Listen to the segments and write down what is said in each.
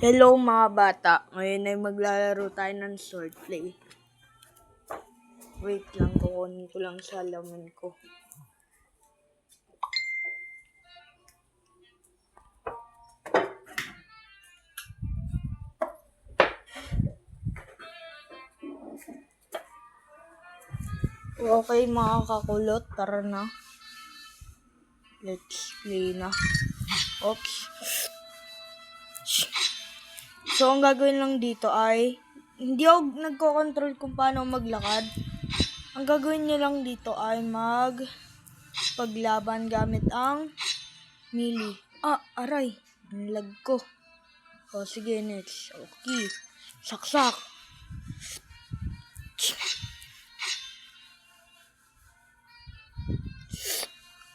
Hello mga bata, ngayon ay maglalaro tayo ng swordplay. Wait lang, kukunin ko lang sa alaman ko. Okay mga kakulot, tara na. Let's play na. Oops. So, ang gagawin lang dito ay, hindi ako nagko-control kung paano maglakad. Ang gagawin nyo lang dito ay paglaban gamit ang melee. Aray. Ang lag ko. O, sige, next. Okay. Saksak.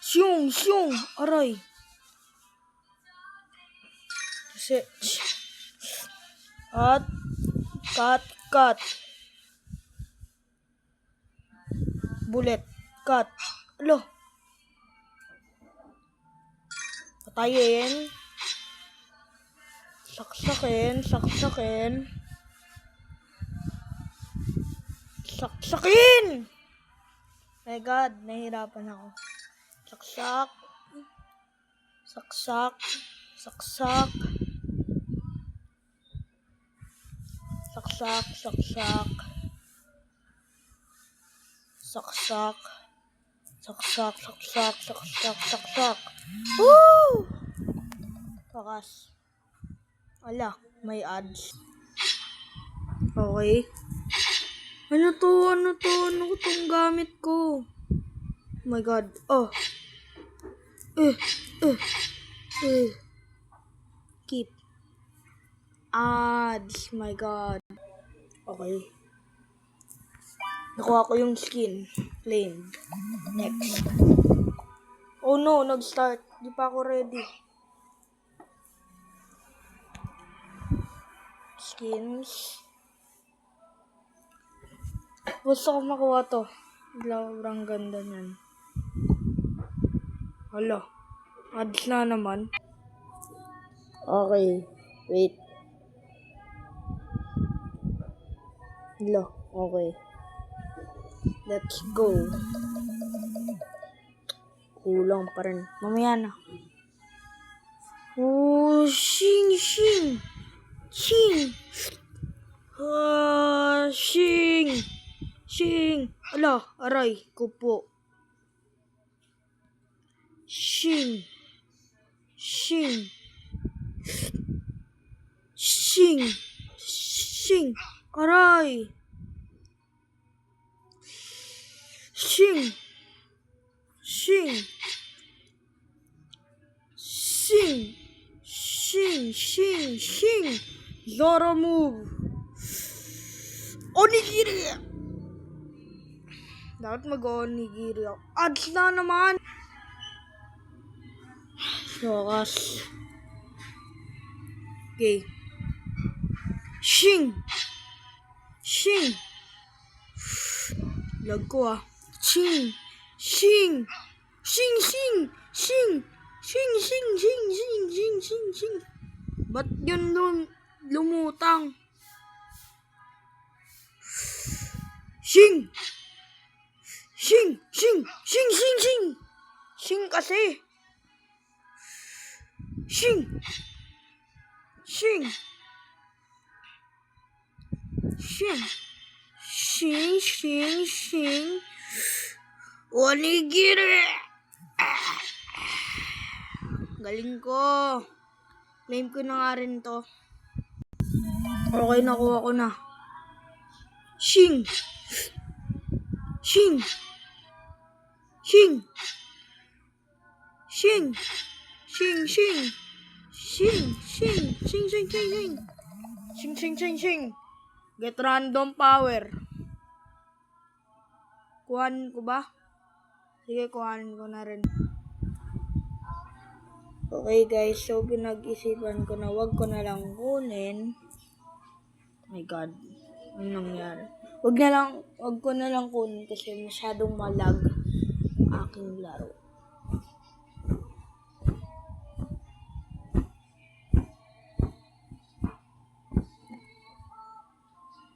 Siyong. Aray. Kasi, at, cut. Bullet, cut. Alo. Patayin. Saksakin. My God, nahihirapan ako. Saksak. Woo! Takas. Ala, may ads. Okay. Ano to? Ano itong gamit ko? Oh my God. Oh. Keep. Ads. My God. Okay. Nakuha ko yung skin. Plain. Next. Oh no, nag-start. Di pa ako ready. Skins. Gusto ko makuha to. Sobrang ganda niyan. Hala. Ads na naman. Okay. Wait. Hala. Okay. Let's go. Kulang pa rin. Mamaya na. Oh, shing. Shing. Ala, aray, kupo. Shing. Aray. Shing. Zoro move. Onigiri. Dapat mag-onigiri ako. Ads na naman. Sokas. Okay. Shing. Lag ko Shing. Ba't yun lumutang? Shing kasi. Shing. Onigiri. Galing ko. Claim ko na nga rin to. Okay, nakuha ko na. Shing. Get random power. Kuhanin ko ba? Sige, kuhanin ko na rin. Okay guys, so pinag-isipan ko na wag ko na lang kunin. Oh my God, ano nangyari? Wag ko na lang kunin kasi masyadong malag aking laro.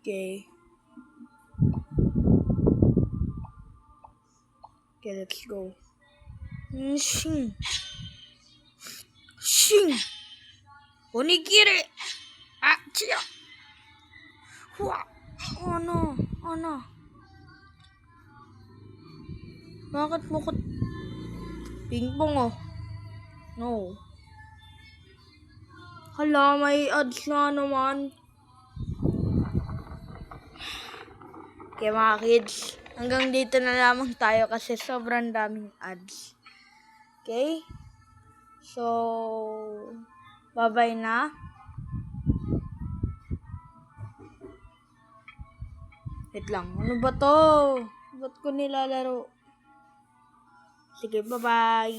Okay. Okay, let's go. Shing. Shing. Onigiri. Ah, chiya. Hua. Oh no. Oh no. Bakit mo ko... Pingpong oh. No. Hala, may ads na naman. Okay mga kids, hanggang dito na lamang tayo kasi sobrang daming ads. Okay? So, bye-bye na. Wait lang, ano ba to? Ba't ko nilalaro? Sige, bye-bye.